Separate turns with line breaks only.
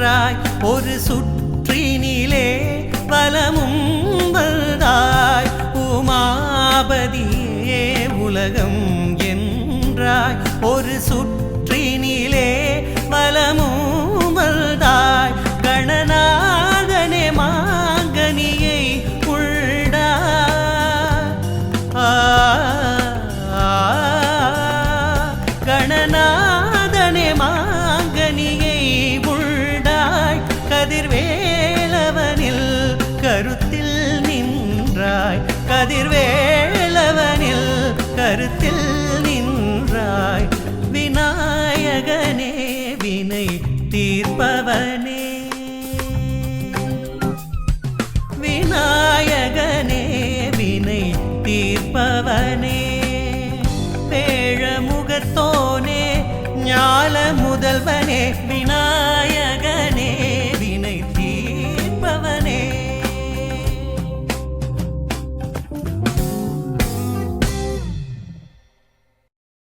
நின்றாய் ஒரு சுற்றினிலே வலமும் வந்தாய் உமாபதியே உலகம் என்றாய் ஒரு சுற்றினிலே வலமும் வந்தாய் கணநாதனே மாங்கனியை கணநாதனே மாங்கனியை உள்டாய் கதிர்வேலவனில் கருத்தில் நின்றாய் கதிர்வேலவனில் கருத்தில் நின்றாய் விநாயகனே வினை தீர்ப்பவனே விநாயகனே வினை தீர்ப்பவனே வேழமுகத்தோனே ஞால முதல்வனே விநாயகனே